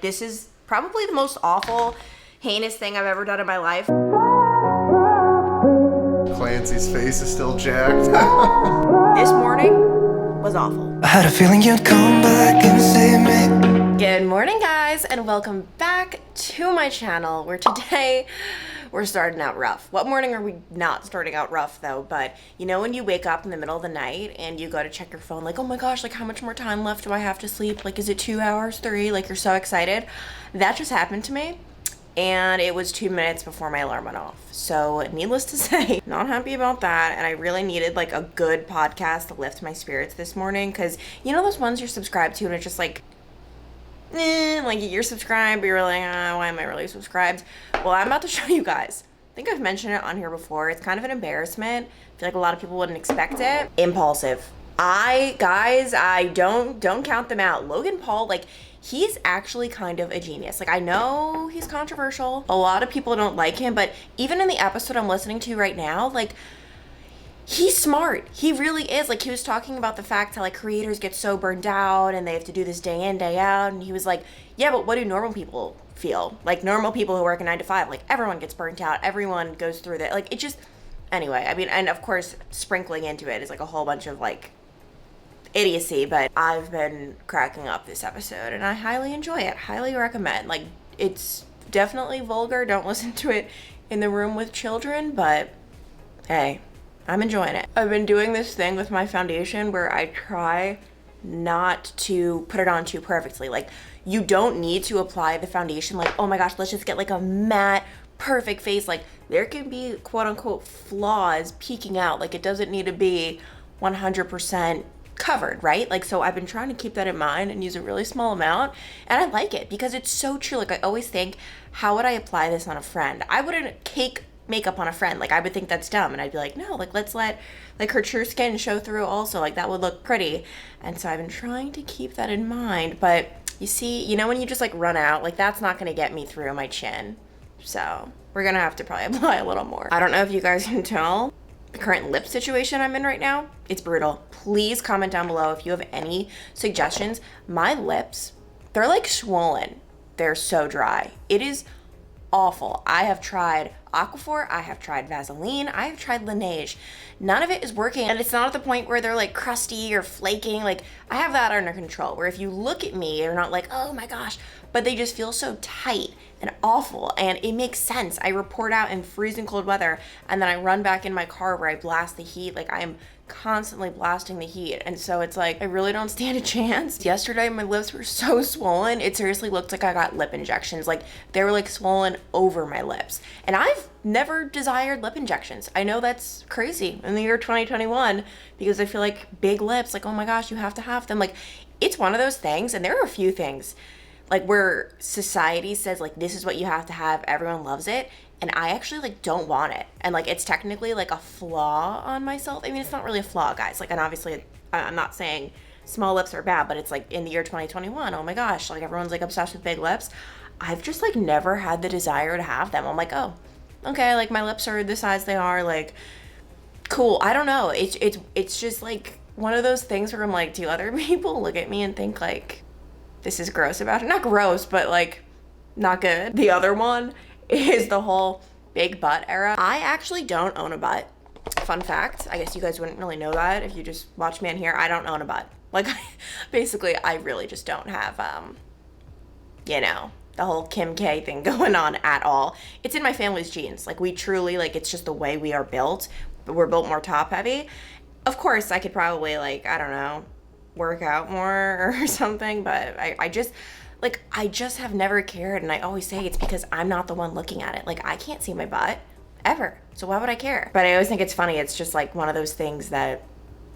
This is probably the most awful, heinous thing I've ever done in my life. Clancy's face is still jacked. This morning was awful. I had a feeling you'd come back and save me. Good morning, guys, and welcome back to my channel, where today we're starting out rough. What morning are we not starting out rough, though? But you know when you wake up in the middle of the night and you go to check your phone, like, oh my gosh, like how much more time left do I have to sleep? Like, is it 2 hours, 3? Like, you're so excited. That just happened to me, and it was 2 minutes before my alarm went off. So needless to say, not happy about that, and I really needed like a good podcast to lift my spirits this morning, because you know those ones you're subscribed to and it's just like, like you're subscribed, but you're like, why am I really subscribed? Well, I'm about to show you guys. I think I've mentioned it on here before. It's kind of an embarrassment. I feel like a lot of people wouldn't expect it. Impulsive. I don't count them out. Logan Paul, like, he's actually kind of a genius. Like, I know he's controversial. A lot of people don't like him, but even in the episode I'm listening to right now, like, he's smart. He really is. Like, he was talking about the fact how, like, creators get so burned out and they have to do this day in, day out. And he was like, yeah, but what do normal people feel? Like, normal people who work a 9 to 5, like, everyone gets burnt out. Everyone goes through that. Like, it just, anyway, I mean, and of course, sprinkling into it is like a whole bunch of, like, idiocy. But I've been cracking up this episode and I highly enjoy it. Highly recommend. Like, it's definitely vulgar. Don't listen to it in the room with children, but hey, I'm enjoying it. I've been doing this thing with my foundation where I try not to put it on too perfectly. Like, you don't need to apply the foundation like, oh my gosh, let's just get like a matte, perfect face. Like, there can be quote unquote flaws peeking out. Like, it doesn't need to be 100% covered, right? Like, so I've been trying to keep that in mind and use a really small amount, and I like it because it's so true. Like, I always think, how would I apply this on a friend? I wouldn't cake makeup on a friend. Like, I would think that's dumb, and I'd be like, no, like, let's let like her true skin show through also. Like, that would look pretty. And so I've been trying to keep that in mind. But you see, you know when you just like run out, like, that's not gonna get me through my chin. So we're gonna have to probably apply a little more. I don't know if you guys can tell the current lip situation I'm in right now. It's brutal. Please comment down below if you have any suggestions. My lips, they're like swollen. They're so dry. It is awful. I have tried Aquaphor, I have tried Vaseline, I have tried Laneige. None of it is working, and it's not at the point where they're like crusty or flaking. Like, I have that under control, where if you look at me, you're not like, oh my gosh, but they just feel so tight and awful, and it makes sense. I report out in freezing cold weather, and then I run back in my car where I blast the heat. Like, I am constantly blasting the heat, and so it's like I really don't stand a chance. Yesterday my lips were so swollen, it seriously looked like I got lip injections. Like, they were like swollen over my lips, and I've never desired lip injections. I know that's crazy in the year 2021, because I feel like big lips, like, oh my gosh, you have to have them. Like, it's one of those things, and there are a few things like where society says like this is what you have to have, everyone loves it, and I actually like don't want it, and like it's technically like a flaw on myself. I mean, it's not really a flaw, guys, like, and obviously I'm not saying small lips are bad, but it's like in the year 2021, oh my gosh, like everyone's like obsessed with big lips. I've just like never had the desire to have them. I'm like, oh, okay, like my lips are the size they are, like, cool. I don't know, it's just like one of those things where I'm like, do other people look at me and think like this is gross about it? Not gross, but like not good. The other one is the whole big butt era. I actually don't own a butt. Fun fact, I guess you guys wouldn't really know that if you just watch me in here. I don't own a butt. Like, basically, I really just don't have, you know, the whole Kim K thing going on at all. It's in my family's genes. Like, we truly, like, it's just the way we are built. We're built more top heavy. Of course, I could probably, like, I don't know, work out more or something, but I just have never cared, and I always say it's because I'm not the one looking at it. Like, I can't see my butt ever, so why would I care? But I always think it's funny. It's just like one of those things that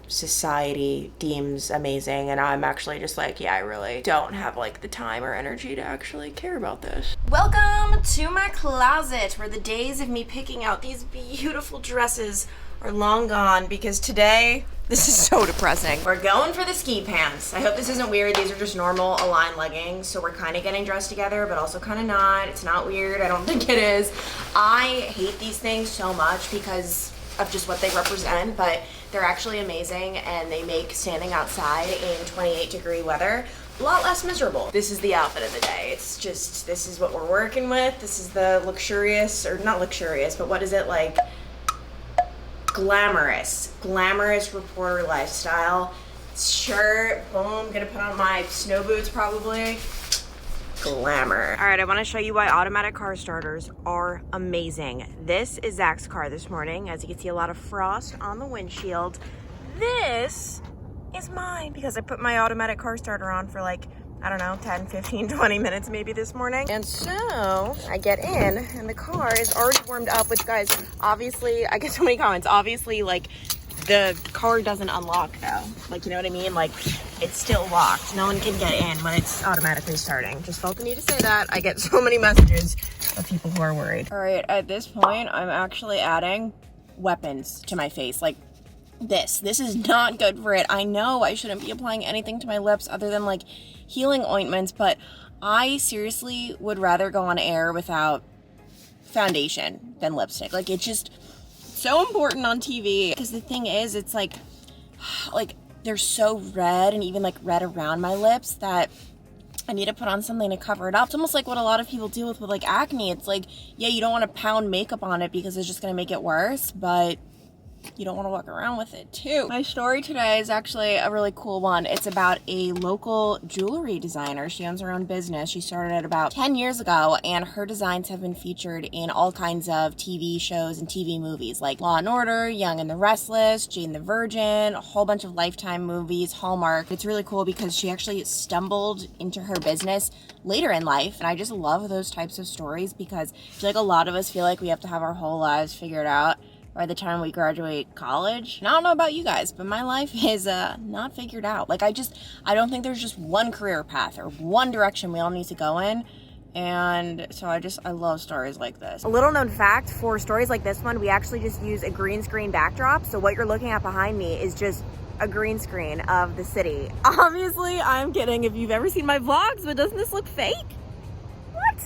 society deems amazing, and I'm actually just like, yeah, I really don't have like the time or energy to actually care about this. Welcome to my closet, where the days of me picking out these beautiful dresses are long gone, because today, this is so depressing. We're going for the ski pants. I hope this isn't weird. These are just normal Align leggings, so we're kind of getting dressed together, but also kind of not. It's not weird. I don't think it is. I hate these things so much because of just what they represent, but they're actually amazing, and they make standing outside in 28-degree weather a lot less miserable. This is the outfit of the day. It's just, this is what we're working with. This is the luxurious, or not luxurious, but what is it like? Glamorous reporter lifestyle. Shirt, boom, gonna put on my snow boots probably. Glamour. All right, I wanna show you why automatic car starters are amazing. This is Zach's car this morning. As you can see, a lot of frost on the windshield. This is mine because I put my automatic car starter on for like, I don't know, 10, 15, 20 minutes maybe this morning. And so I get in and the car is already warmed up, which guys, obviously, I get so many comments, obviously like the car doesn't unlock though. Like, you know what I mean? Like it's still locked. No one can get in when it's automatically starting. Just felt the need to say that. I get so many messages of people who are worried. All right, at this point, I'm actually adding weapons to my face. Like this is not good for it. I know I shouldn't be applying anything to my lips other than like healing ointments, but I seriously would rather go on air without foundation than lipstick. Like it's just so important on TV because the thing is, it's like they're so red and even like red around my lips that I need to put on something to cover it up. It's almost like what a lot of people deal with like acne. It's like, yeah, you don't want to pound makeup on it because it's just going to make it worse, but you don't want to walk around with it too. My story today is actually a really cool one. It's about a local jewelry designer. She owns her own business. She started it about 10 years ago, and her designs have been featured in all kinds of TV shows and TV movies like Law and Order, Young and the Restless, Jane the Virgin, a whole bunch of Lifetime movies, Hallmark. It's really cool because she actually stumbled into her business later in life, and I just love those types of stories because I feel like a lot of us feel like we have to have our whole lives figured out by the time we graduate college. And I don't know about you guys, but my life is not figured out. Like I don't think there's just one career path or one direction we all need to go in. And so I love stories like this. A little known fact, for stories like this one, we actually just use a green screen backdrop. So what you're looking at behind me is just a green screen of the city. Obviously, I'm kidding if you've ever seen my vlogs, but doesn't this look fake? What?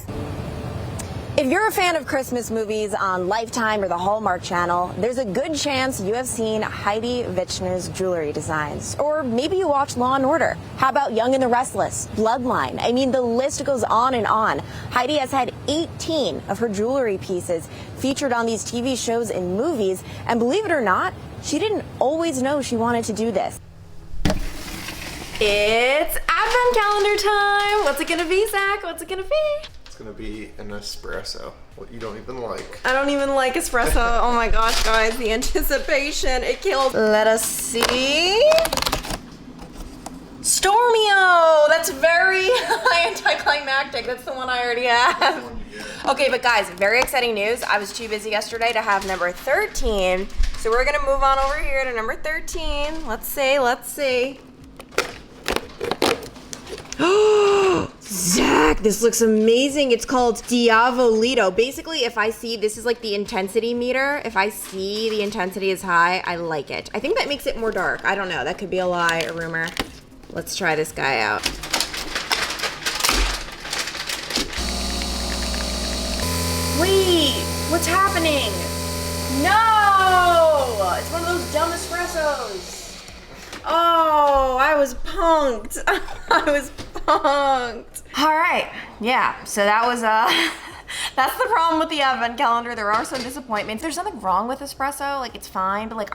If you're a fan of Christmas movies on Lifetime or the Hallmark Channel, there's a good chance you have seen Heidi Vichner's jewelry designs. Or maybe you watch Law and Order. How about Young and the Restless, Bloodline? I mean, the list goes on and on. Heidi has had 18 of her jewelry pieces featured on these TV shows and movies, and believe it or not, she didn't always know she wanted to do this. It's Advent calendar time! What's it gonna be, Zach? What's it gonna be? Gonna be an espresso. What you don't even like. I don't even like espresso. Oh my gosh, guys, the anticipation, it kills. Let us see. Stormio! That's very anticlimactic. That's the one I already have. Okay, but guys, very exciting news. I was too busy yesterday to have number 13. So we're gonna move on over here to number 13. Let's see. Zach, this looks amazing. It's called Diavolito. Basically, if I see, this is like the intensity meter. If I see the intensity is high, I like it. I think that makes it more dark. I don't know. That could be a lie, a rumor. Let's try this guy out. Wait, what's happening? No! It's one of those dumb espressos. Oh, I was punked. All right, yeah, so that was, that's the problem with the advent calendar. There are some disappointments. There's nothing wrong with espresso, like it's fine, but like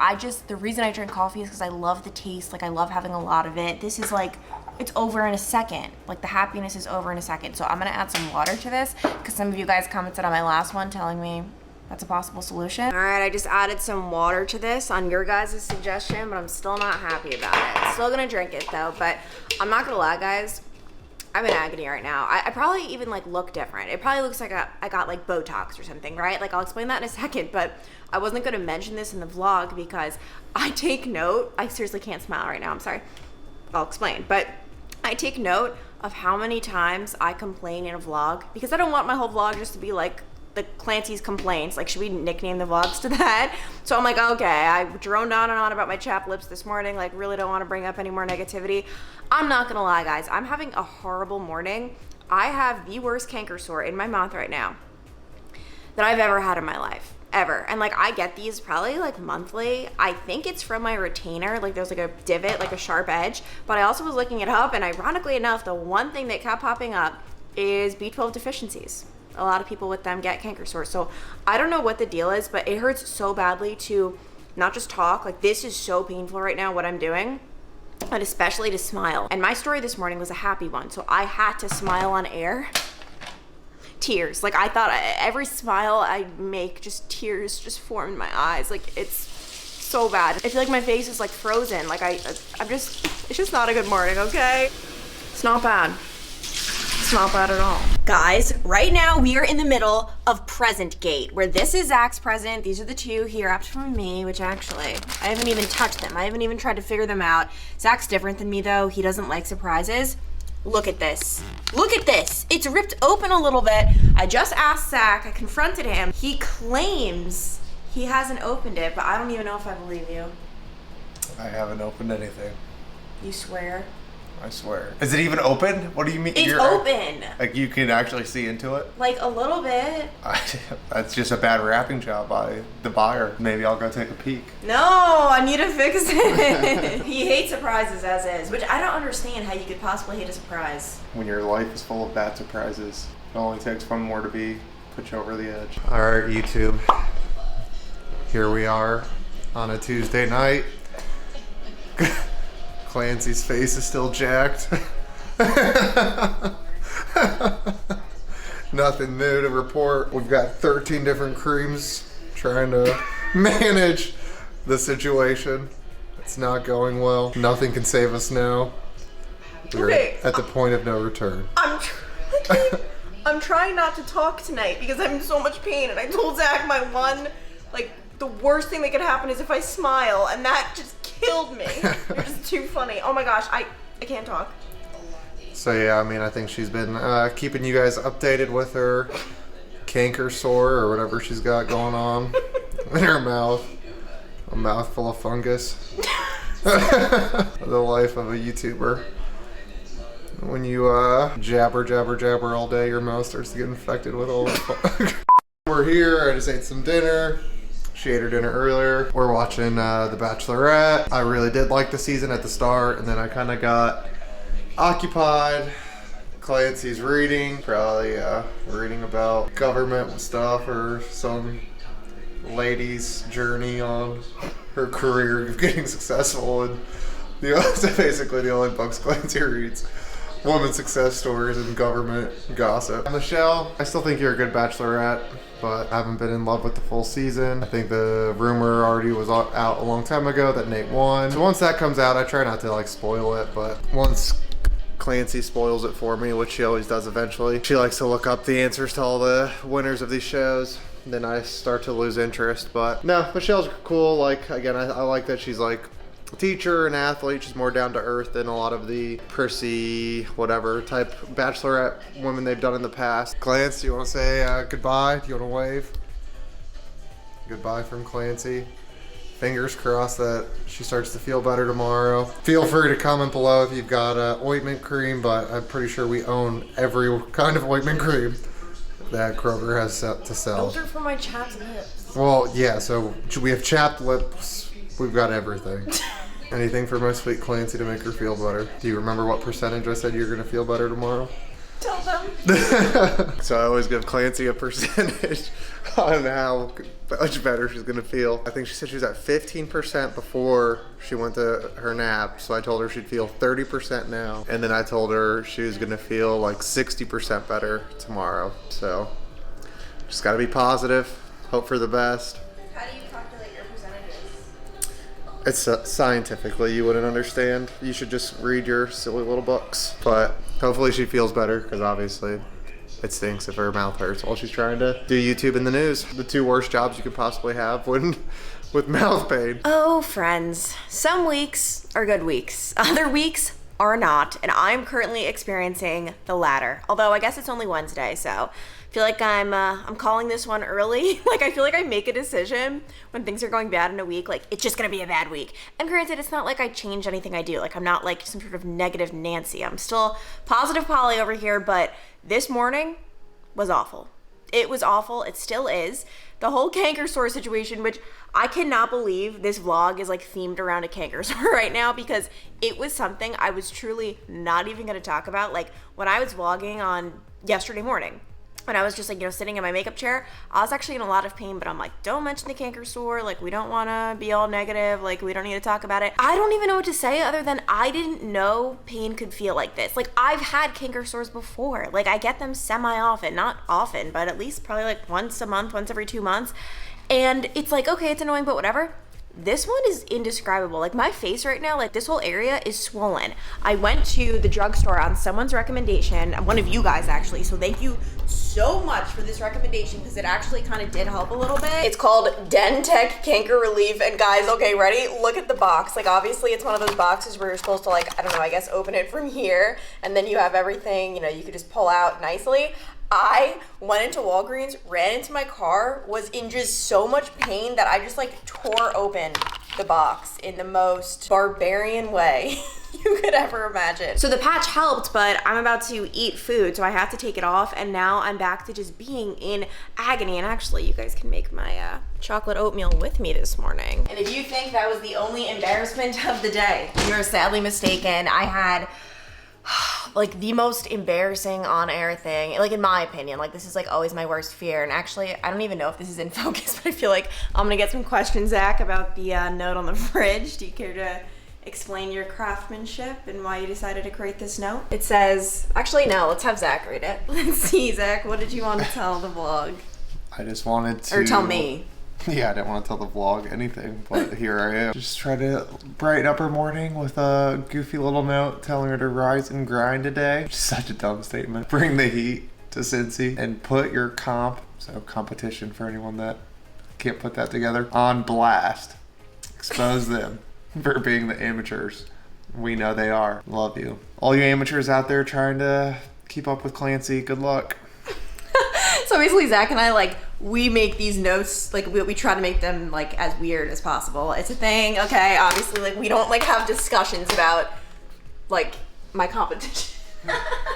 the reason I drink coffee is because I love the taste, like I love having a lot of it. This is like, it's over in a second. Like the happiness is over in a second. So I'm gonna add some water to this because some of you guys commented on my last one telling me that's a possible solution. All right, I just added some water to this on your guys' suggestion, but I'm still not happy about it. Still gonna drink it though, but I'm not gonna lie, guys. I'm in agony right now. I probably even like look different. It probably looks like I got like Botox or something, right? Like I'll explain that in a second, but I wasn't gonna mention this in the vlog because I take note. I seriously can't smile right now, I'm sorry. I'll explain, but I take note of how many times I complain in a vlog because I don't want my whole vlog just to be like the Clancy's complaints. Like, should we nickname the vlogs to that? So I'm like, okay, I droned on and on about my chapped lips this morning, like really don't want to bring up any more negativity. I'm not gonna lie, guys, I'm having a horrible morning. I have the worst canker sore in my mouth right now that I've ever had in my life. ever. And like I get these probably like monthly. I think it's from my retainer. Like there's like a divot, like a sharp edge. But I also was looking it up, and ironically enough, the one thing that kept popping up is B12 deficiencies. A lot of people with them get canker sores. So I don't know what the deal is, but it hurts so badly to not just talk. Like this is so painful right now, what I'm doing. And especially to smile. And my story this morning was a happy one. So I had to smile on air. Tears. Like I thought every smile I make, just tears just form in my eyes. Like it's so bad. I feel like my face is like frozen. Like it's just not a good morning, okay? It's not bad. It's not bad at all. Guys, right now we are in the middle of Present Gate, where this is Zach's present. These are the two he wrapped for me, which actually, I haven't even touched them. I haven't even tried to figure them out. Zach's different than me though. He doesn't like surprises. Look at this. Look at this. It's ripped open a little bit. I just asked Zach, I confronted him. He claims he hasn't opened it, but I don't even know if I believe you. I haven't opened anything. You swear? I swear. Is it even open? What do you mean? It's open. Like you can actually see into it? Like a little bit. That's just a bad wrapping job by the buyer. Maybe I'll go take a peek. No, I need to fix it. He hates surprises as is, which I don't understand how you could possibly hate a surprise. When your life is full of bad surprises, it only takes one more to put you over the edge. All right, YouTube. Here we are on a Tuesday night. Clancy's face is still jacked. Nothing new to report. We've got 13 different creams trying to manage the situation. It's not going well. Nothing can save us now. We're at the point of no return. I'm trying not to talk tonight because I'm in so much pain, and I told Zach the worst thing that could happen is if I smile, and that just killed me. You're just too funny. Oh my gosh, I can't talk. So yeah, I mean, I think she's been keeping you guys updated with her canker sore or whatever she's got going on in her mouth. A mouth full of fungus. The life of a YouTuber. When you jabber all day, your mouth starts to get infected with all the We're here, I just ate some dinner. She ate her dinner earlier. We're watching The Bachelorette. I really did like the season at the start, and then I kind of got occupied. Clancy's reading, probably reading about government stuff or some lady's journey on her career of getting successful. And basically the only books Clancy reads. Women's success stories and government gossip. Michelle, I still think you're a good Bachelorette, but I haven't been in love with the full season. I think the rumor already was out a long time ago that Nate won. So once that comes out, I try not to spoil it, but once Clancy spoils it for me, which she always does eventually, she likes to look up the answers to all the winners of these shows. Then I start to lose interest, but no, Michelle's cool. Again, I like that she's a teacher and athlete. She's more down to earth than a lot of the prissy whatever type Bachelorette women they've done in the past. Clancy, do you want to say goodbye? Do you want to wave? Goodbye from Clancy. Fingers crossed that she starts to feel better tomorrow. Feel free to comment below if you've got ointment cream, but I'm pretty sure we own every kind of ointment cream that Kroger has to sell. Those are for my chapped lips. Well, yeah, so we have chapped lips. We've got everything. Anything for my sweet Clancy to make her feel better. Do you remember what percentage I said you're going to feel better tomorrow? Tell them. So I always give Clancy a percentage on how much better she's going to feel. I think she said she was at 15% before she went to her nap. So I told her she'd feel 30% now. And then I told her she was going to feel 60% better tomorrow. So just got to be positive. Hope for the best. How do you calculate your percentages? It's scientifically, you wouldn't understand. You should just read your silly little books. But hopefully she feels better, because obviously it stinks if her mouth hurts while she's trying to do YouTube in the news. The two worst jobs you could possibly have with mouth pain. Oh, friends. Some weeks are good weeks. Other weeks are not. And I'm currently experiencing the latter. Although I guess it's only Wednesday, so I feel like I'm calling this one early. I feel like I make a decision when things are going bad in a week, it's just gonna be a bad week. And granted, it's not like I change anything I do. I'm not some sort of negative Nancy. I'm still positive Polly over here, but this morning was awful. It was awful. It still is. The whole canker sore situation, which I cannot believe this vlog is like themed around a canker sore right now, because it was something I was truly not even going to talk about. Like when I was vlogging on yesterday morning, when I was just like, you know, sitting in my makeup chair, I was actually in a lot of pain, but I'm like, don't mention the canker sore. Like, we don't want to be all negative. Like, we don't need to talk about it. I don't even know what to say other than I didn't know pain could feel like this. Like, I've had canker sores before. Like, I get them semi-often. Not often, but at least probably like once a month, once every 2 months. And it's like, okay, it's annoying, but whatever. This one is indescribable. Like my face right now, like this whole area is swollen. I went to the drugstore on someone's recommendation, one of you guys actually, so thank you so much for this recommendation because it actually kind of did help a little bit. It's called Dentec Canker Relief, and guys, okay, ready? Look at the box. Like obviously it's one of those boxes where you're supposed to like, I don't know, I guess open it from here and then you have everything, you know, you could just pull out nicely. I went into Walgreens, ran into my car, was in just so much pain that I just like tore open the box in the most barbarian way you could ever imagine. So the patch helped, but I'm about to eat food, so I have to take it off, and now I'm back to just being in agony. And actually, you guys can make my chocolate oatmeal with me this morning. And if you think that was the only embarrassment of the day, you're sadly mistaken. I had like the most embarrassing on-air thing, like in my opinion. Like this is like always my worst fear, and actually I don't even know if this is in focus, but I feel like I'm gonna get some questions, Zach, about the note on the fridge. Do you care to explain your craftsmanship and why you decided to create this note? It says, actually no, let's have Zach read it. Let's see, Zach, what did you want to tell the vlog? I just wanted to... Or tell me. Yeah, I didn't want to tell the vlog anything, but here I am. Just try to brighten up her morning with a goofy little note telling her to rise and grind today. Which is such a dumb statement. Bring the heat to Cincy and put your competition for anyone that can't put that together, on blast. Expose them for being the amateurs we know they are. Love you. All you amateurs out there trying to keep up with Clancy, good luck. So basically Zach and I, like, we make these notes, like we try to make them like as weird as possible. It's a thing, okay? Obviously, like we don't like have discussions about like my competition.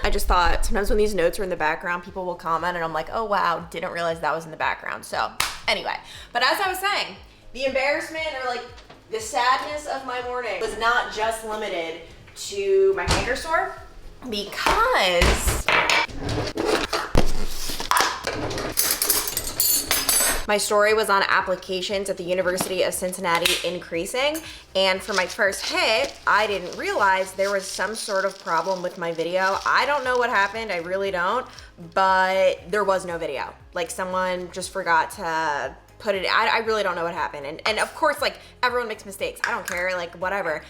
I just thought sometimes when these notes are in the background, people will comment and I'm like, oh wow, didn't realize that was in the background. So anyway, but as I was saying, the embarrassment or like the sadness of my morning was not just limited to my canker sore, because my story was on applications at the University of Cincinnati increasing, and for my first hit, I didn't realize there was some sort of problem with my video. I don't know what happened, I really don't, but there was no video. Like someone just forgot to put it, I really don't know what happened. And of course, like everyone makes mistakes, I don't care, like whatever.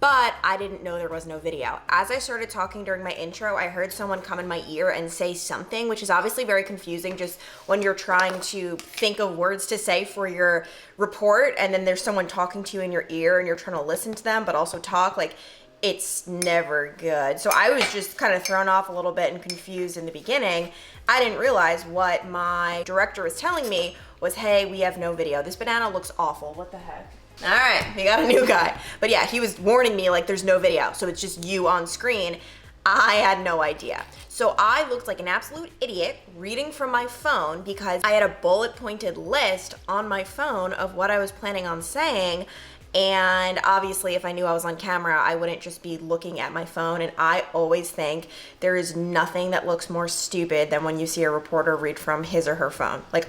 But I didn't know there was no video. As I started talking during my intro, I heard someone come in my ear and say something, which is obviously very confusing just when you're trying to think of words to say for your report, and then there's someone talking to you in your ear and you're trying to listen to them but also talk. Like, it's never good. So I was just kind of thrown off a little bit and confused in the beginning. I didn't realize what my director was telling me was, hey, we have no video. This banana looks awful. What the heck? All right, we got a new guy. But yeah, he was warning me like there's no video, so it's just you on screen. I had no idea. So I looked like an absolute idiot reading from my phone because I had a bullet pointed list on my phone of what I was planning on saying. And obviously if I knew I was on camera, I wouldn't just be looking at my phone. And I always think there is nothing that looks more stupid than when you see a reporter read from his or her phone. Like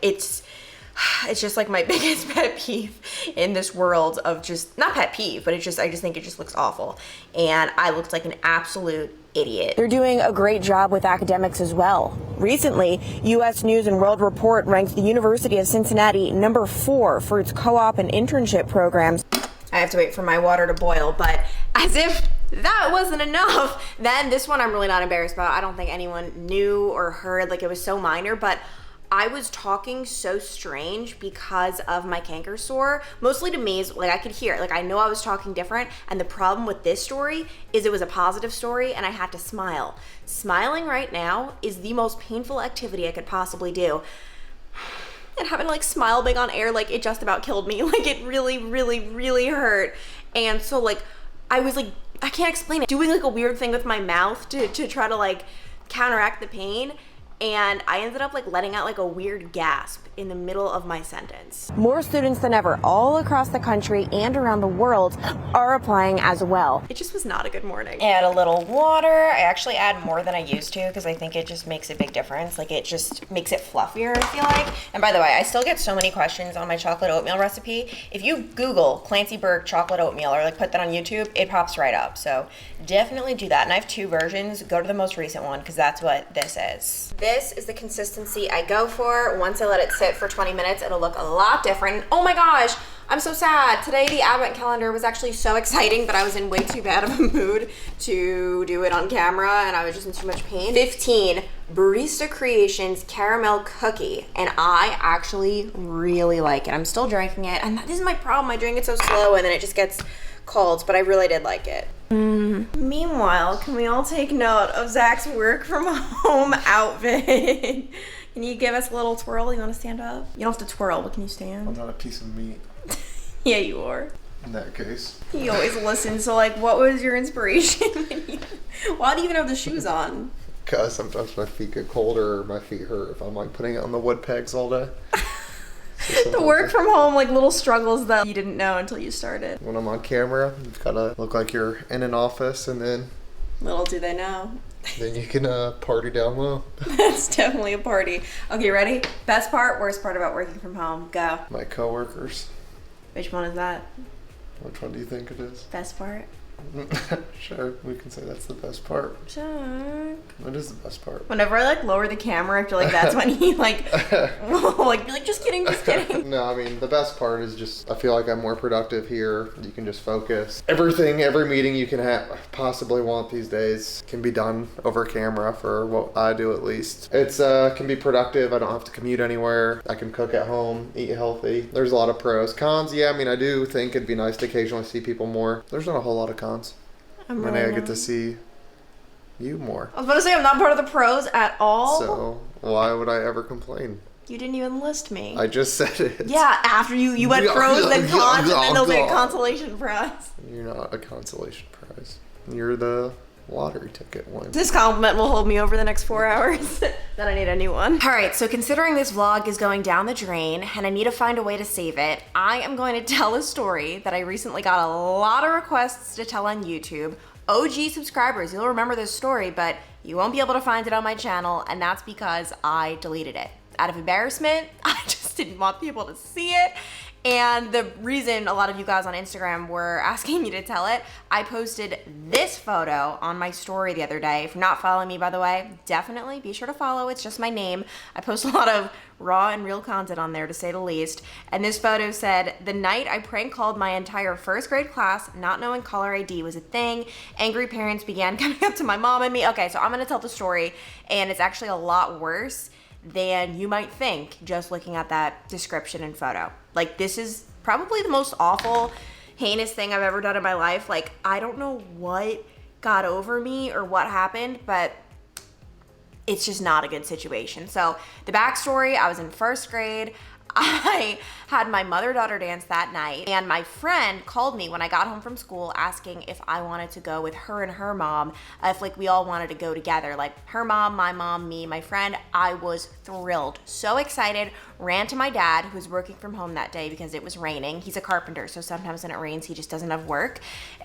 it's just like my biggest pet peeve in this world of just, not pet peeve, but I just think it just looks awful. And I looked like an absolute idiot. They're doing a great job with academics as well. Recently, U.S. News and World Report ranked the University of Cincinnati number 4 for its co-op and internship programs. I have to wait for my water to boil, but as if that wasn't enough, then this one I'm really not embarrassed about. I don't think anyone knew or heard, like it was so minor, but I was talking so strange because of my canker sore. Mostly to me, like I could hear, like I know I was talking different, and the problem with this story is it was a positive story and I had to smile. Smiling right now is the most painful activity I could possibly do. And having to like smile big on air, like it just about killed me. Like it really, really, really hurt. And so like, I was like, I can't explain it, doing like a weird thing with my mouth to try to like counteract the pain. and I ended up like letting out like a weird gasp in the middle of my sentence. More students than ever all across the country and around the world are applying as well. It just was not a good morning. Add a little water. I actually add more than I used to because I think it just makes a big difference. Like it just makes it fluffier, I feel like. And by the way, I still get so many questions on my chocolate oatmeal recipe. If you Google Clancy Burke chocolate oatmeal or like put that on YouTube, it pops right up. So definitely do that. And I have 2 versions. Go to the most recent one because that's what this is. This is the consistency I go for. Once I let it sit for 20 minutes, it'll look a lot different. Oh my gosh, I'm so sad. Today the advent calendar was actually so exciting, but I was in way too bad of a mood to do it on camera and I was just in too much pain. 15 Barista Creations caramel cookie, and I actually really like it. I'm still drinking it, and this is my problem. I drink it so slow and then it just gets cold, but I really did like it. Meanwhile, can we all take note of Zach's work from home outfit? Can you give us a little twirl? You want to stand up? You don't have to twirl, but can you stand? I'm not a piece of meat. Yeah, you are. In that case. He always listens. So, like, what was your inspiration? Why do you even have the shoes on? Because sometimes my feet get colder or my feet hurt if I'm like putting it on the wood pegs all day. The work from home, like little struggles that you didn't know until you started. When I'm on camera, you've got to look like you're in an office, and then Little do they know. then you can party down low. That's definitely a party. Okay, ready? Best part, worst part about working from home. Go. My coworkers. Which one is that? Which one do you think it is? Best part? Sure, we can say that's the best part. Chuck. What is the best part? Whenever I like lower the camera, I feel like that's when he like, like be like, just kidding, just kidding. No, I mean, the best part is just, I feel like I'm more productive here. You can just focus. Everything, every meeting you can possibly want these days can be done over camera, for what I do at least. It's can be productive. I don't have to commute anywhere. I can cook at home, eat healthy. There's a lot of pros. Cons, yeah, I mean, I do think it'd be nice to occasionally see people more. There's not a whole lot of cons. I get to see you more. I was about to say, I'm not part of the pros at all. So why would I ever complain? You didn't even list me. I just said it. Yeah, after you went pros, then cons, and then there'll be a consolation prize. You're not a consolation prize. You're the lottery ticket one. This compliment will hold me over the next 4 hours. Then I need a new one. All right, so considering this vlog is going down the drain and I need to find a way to save it, I am going to tell a story that I recently got a lot of requests to tell on YouTube. OG subscribers, you'll remember this story, but you won't be able to find it on my channel, and that's because I deleted it. Out of embarrassment, I just didn't want people to see it. And the reason a lot of you guys on Instagram were asking me to tell it, I posted this photo on my story the other day. If you're not following me, by the way, definitely be sure to follow. It's just my name. I post a lot of raw and real content on there, to say the least. And this photo said, "The night I prank called my entire first grade class, not knowing caller ID was a thing. Angry parents began coming up to my mom and me." Okay, so I'm gonna tell the story, and it's actually a lot worse than you might think just looking at that description and photo. Like, this is probably the most awful, heinous thing I've ever done in my life. Like, I don't know what got over me or what happened, but it's just not a good situation. So the backstory, I was in first grade. I had my mother-daughter dance that night, and my friend called me when I got home from school asking if I wanted to go with her and her mom, if like we all wanted to go together, like her mom, my mom, me, my friend. I was thrilled, so excited, ran to my dad, who was working from home that day because it was raining. He's a carpenter, so sometimes when it rains, he just doesn't have work,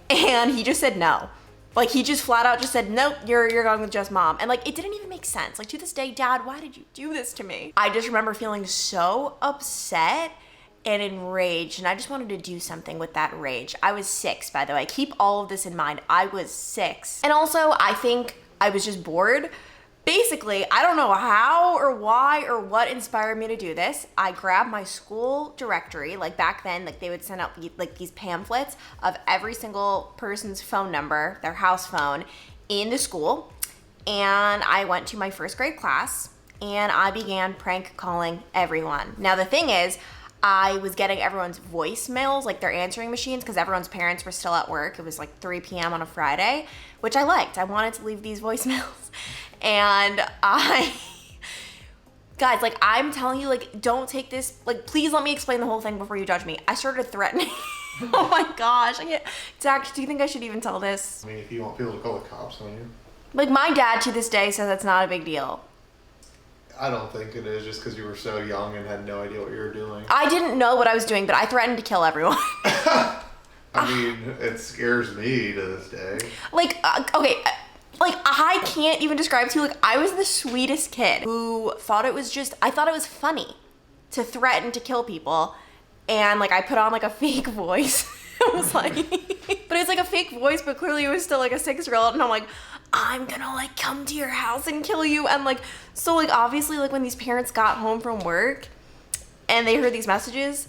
and he just said no. Like, he just flat out just said, "Nope, you're going with just mom." And like, it didn't even make sense. Like, to this day, Dad, why did you do this to me? I just remember feeling so upset and enraged, and I just wanted to do something with that rage. I was 6, by the way. Keep all of this in mind. I was 6. And also, I think I was just bored. Basically, I don't know how or why or what inspired me to do this. I grabbed my school directory. Like, back then, like, they would send out like these pamphlets of every single person's phone number, their house phone, in the school. And I went to my first grade class and I began prank calling everyone. Now, the thing is, I was getting everyone's voicemails, like their answering machines, because everyone's parents were still at work. It was like 3 p.m. on a Friday, which I liked. I wanted to leave these voicemails. And guys, like, I'm telling you, like, don't take this, like, please let me explain the whole thing before you judge me. I started threatening. Oh my gosh. Zach, do you think I should even tell this? I mean, if you want people to call the cops on you. Like, my dad to this day says it's not a big deal. I don't think it is, just because you were so young and had no idea what you were doing. I didn't know what I was doing, but I threatened to kill everyone. I mean, it scares me to this day. Like, okay, like, I can't even describe to you, like, I was the sweetest kid who thought it was just, I thought it was funny to threaten to kill people. And, like, I put on, like, a fake voice. It was like, but it's like a fake voice, but clearly it was still, like, a 6-year-old. And I'm like, I'm gonna, like, come to your house and kill you. And, like, so, like, obviously, like, when these parents got home from work and they heard these messages,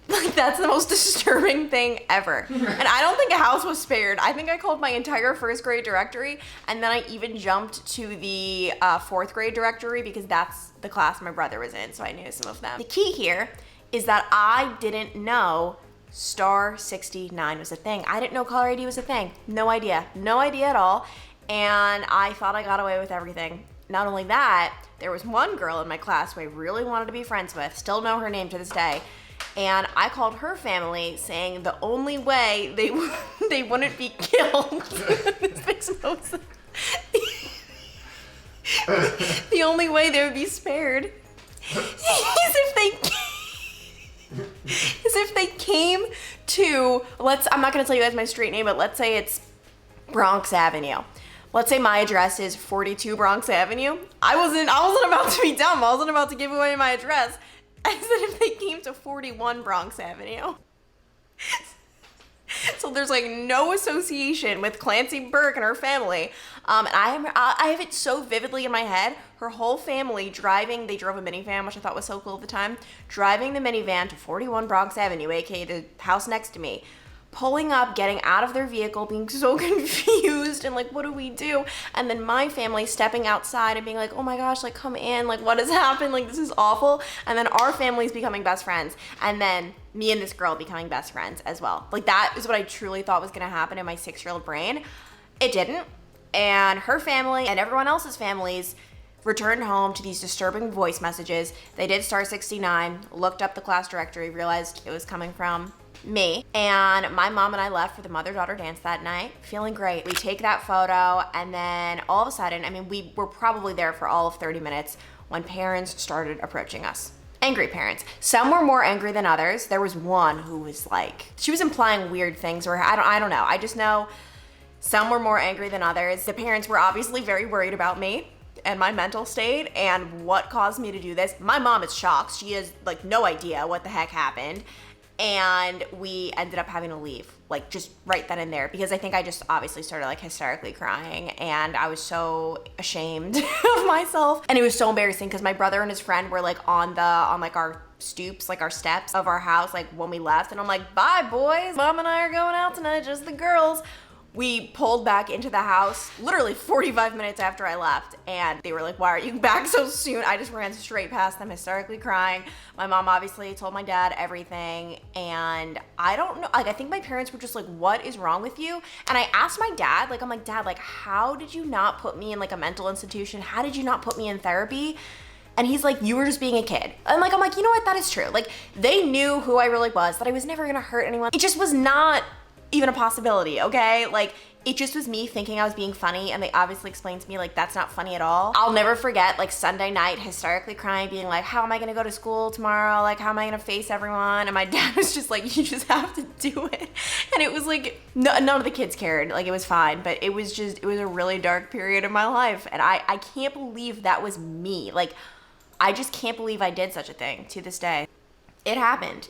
like, that's the most disturbing thing ever. And I don't think a house was spared. I think I called my entire 1st grade directory, and then I even jumped to the 4th grade directory because that's the class my brother was in, so I knew some of them. The key here is that I didn't know star 69 was a thing. I didn't know caller ID was a thing. No idea. No idea at all. And I thought I got away with everything. Not only that, there was one girl in my class who I really wanted to be friends with. Still know her name to this day. And I called her family saying the only way they wouldn't be killed. This makes no sense. The only way they would be spared is if they came to, I'm not going to tell you guys my street name, but let's say it's Bronx Avenue. Let's say my address is 42 Bronx Avenue. I wasn't about to be dumb. I wasn't about to give away my address. I said if they came to 41 Bronx Avenue. So there's like no association with Clancy Burke and her family. And I have it so vividly in my head. Her whole family they drove a minivan, which I thought was so cool at the time, driving the minivan to 41 Bronx Avenue, aka the house next to me, pulling up, getting out of their vehicle, being so confused and like, what do we do? And then my family stepping outside and being like, oh my gosh, like come in, like what has happened? Like this is awful. And then our families becoming best friends. And then me and this girl becoming best friends as well. Like that is what I truly thought was gonna happen in my 6-year-old brain. It didn't. And her family and everyone else's families returned home to these disturbing voice messages. They did star 69, looked up the class directory, realized it was coming from me, and my mom and I left for the mother-daughter dance that night, feeling great. We take that photo, and then all of a sudden, I mean, we were probably there for all of 30 minutes when parents started approaching us. Angry parents. Some were more angry than others. There was one who was like, she was implying weird things, or I don't know. I just know some were more angry than others. The parents were obviously very worried about me and my mental state and what caused me to do this. My mom is shocked. She has like no idea what the heck happened. And we ended up having to leave, like just right then and there, because I think I just obviously started like hysterically crying, and I was so ashamed of myself. And it was so embarrassing because my brother and his friend were like on like our stoops, like our steps of our house, like when we left. And I'm like, bye boys, mom and I are going out tonight, just the girls. We pulled back into the house literally 45 minutes after I left, and they were like, why are you back so soon? I just ran straight past them, hysterically crying. My mom obviously told my dad everything, and I don't know, like I think my parents were just like, what is wrong with you? And I asked my dad, like I'm like, Dad, like how did you not put me in like a mental institution? How did you not put me in therapy? And he's like, you were just being a kid. And like, I'm like, you know what, that is true. Like they knew who I really was, that I was never gonna hurt anyone. It just was not even a possibility, okay? Like, it just was me thinking I was being funny, and they obviously explained to me, like, that's not funny at all. I'll never forget, like, Sunday night, hysterically crying, being like, how am I gonna go to school tomorrow? Like, how am I gonna face everyone? And my dad was just like, you just have to do it. And it was like, none of the kids cared. Like, it was fine, but it was a really dark period of my life, and I can't believe that was me. Like, I just can't believe I did such a thing to this day. It happened,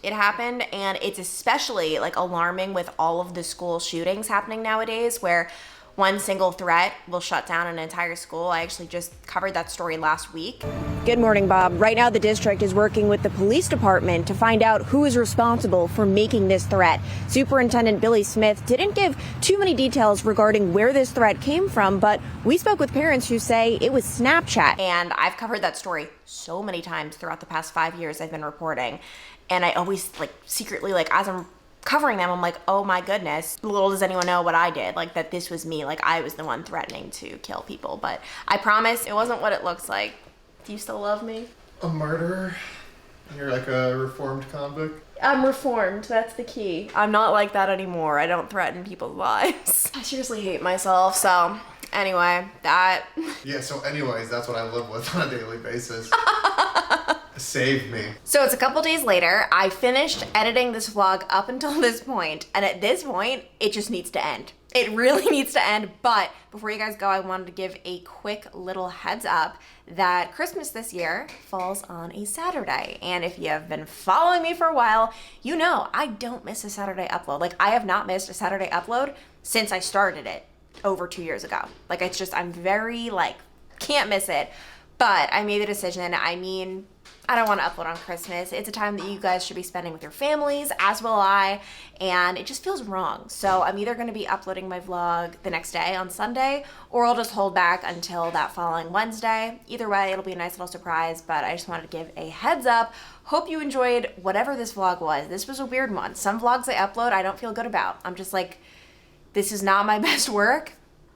and it's especially like alarming with all of the school shootings happening nowadays, where one single threat will shut down an entire school. I actually just covered that story last week. Good morning, Bob. Right now, the district is working with the police department to find out who is responsible for making this threat. Superintendent Billy Smith didn't give too many details regarding where this threat came from, but we spoke with parents who say it was Snapchat. And I've covered that story so many times throughout the past 5 years I've been reporting. And I always like secretly, like as I'm covering them, I'm like, oh my goodness, little does anyone know what I did, like that this was me, like I was the one threatening to kill people. But I promise it wasn't what it looks like. Do you still love me? A murderer? You're like a reformed convict? I'm reformed, that's the key. I'm not like that anymore. I don't threaten people's lives. I seriously hate myself, so Anyway, that. Yeah, so anyways, that's what I live with on a daily basis. Save me. So it's a couple days later. I finished editing this vlog up until this point, and at this point, it just needs to end. It really needs to end, but before you guys go, I wanted to give a quick little heads up that Christmas this year falls on a Saturday. And if you have been following me for a while, you know I don't miss a Saturday upload. Like, I have not missed a Saturday upload since I started it over 2 years ago. Like, it's just, I'm very, like, can't miss it. But I made the decision. I mean, I don't want to upload on Christmas. It's a time that you guys should be spending with your families, as will I, and it just feels wrong. So I'm either going to be uploading my vlog the next day on Sunday, or I'll just hold back until that following Wednesday. Either way, it'll be a nice little surprise, but I just wanted to give a heads up. Hope you enjoyed whatever this vlog was. This was a weird one. Some vlogs I upload, I don't feel good about. I'm just like, this is not my best work.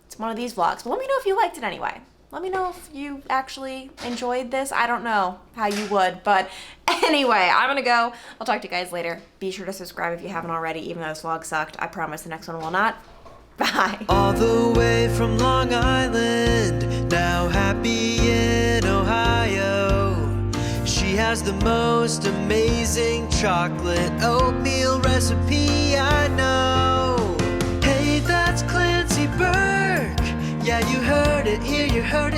It's one of these vlogs, but let me know if you liked it anyway. Let me know if you actually enjoyed this. I don't know how you would, but anyway, I'm gonna go. I'll talk to you guys later. Be sure to subscribe if you haven't already, even though this vlog sucked. I promise the next one will not. Bye. All the way from Long Island, now happy in Ohio. She has the most amazing chocolate oatmeal recipe I know. Hey, that's Clancy Burke. Yeah, you heard it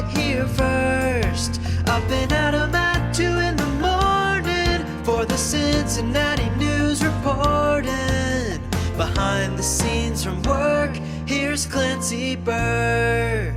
here first. Up and at 'em at 2 in the morning for the Cincinnati News reporting. Behind the scenes from work, here's Clancy Burke.